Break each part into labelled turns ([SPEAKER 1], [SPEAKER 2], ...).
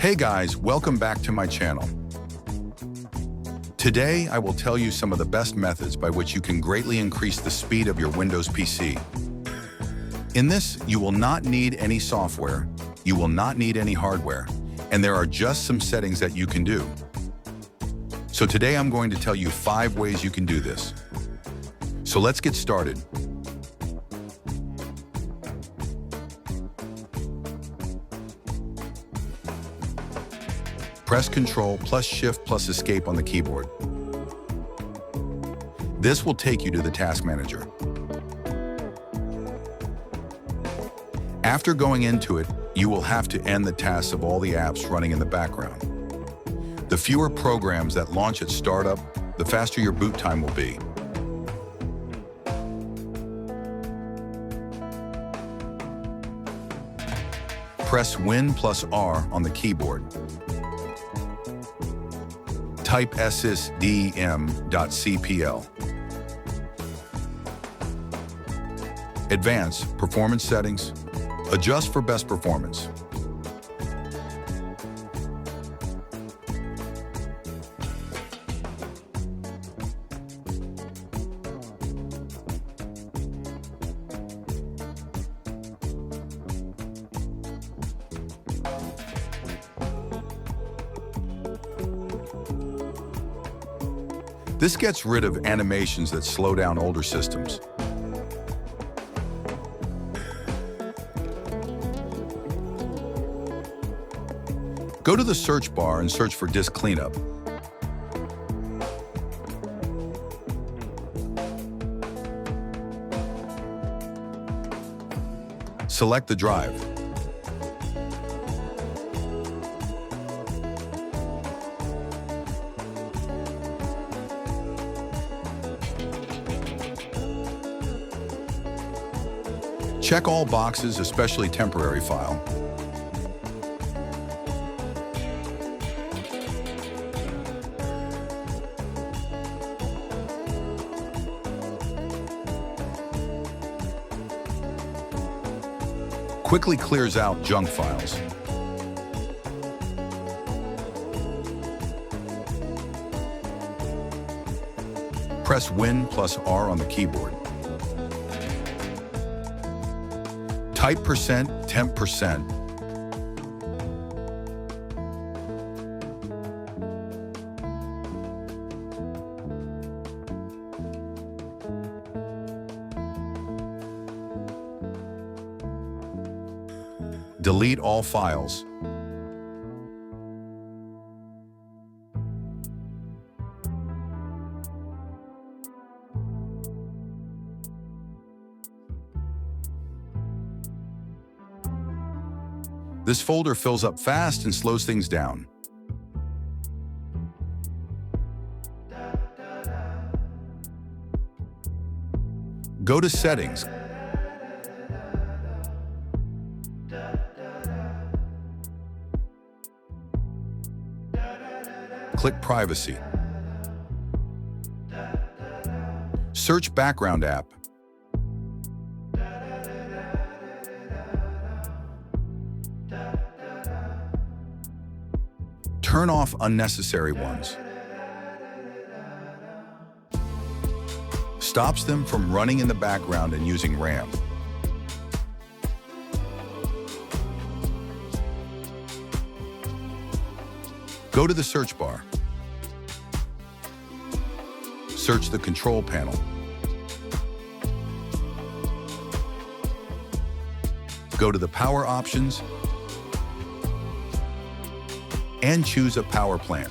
[SPEAKER 1] Hey guys, welcome back to my channel. Today, I will tell you some of the best methods by which you can greatly increase the speed of your Windows PC. In this, you will not need any software, you will not need any hardware, and there are just some settings that you can do. So today I'm going to tell you 5 ways you can do this. So let's get started. Press Ctrl plus Shift plus Escape on the keyboard. This will take you to the Task Manager. After going into it, you will have to end the tasks of all the apps running in the background. The fewer programs that launch at startup, the faster your boot time will be. Press Win plus R on the keyboard. Type sysdem.cpl. Advance Performance Settings. Adjust for best performance. This gets rid of animations that slow down older systems. Go to the search bar and search for Disk Cleanup. Select the drive. Check all boxes, especially temporary file. Quickly clears out junk files. Press Win plus R on the keyboard. Type %temp%. Delete all files. This folder fills up fast and slows things down. Go to Settings. Click Privacy. Search Background app. Turn off unnecessary ones. Stops them from running in the background and using RAM. Go to the search bar. Search the control panel. Go to the power options and choose a power plan.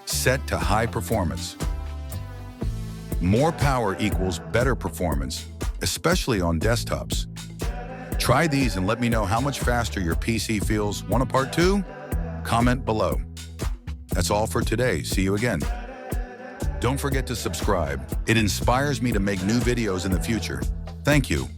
[SPEAKER 1] Set to high performance. More power equals better performance, especially on desktops. Try these and let me know how much faster your PC feels. Want a part 2? Comment below. That's all for today. See you again. Don't forget to subscribe. It inspires me to make new videos in the future. Thank you.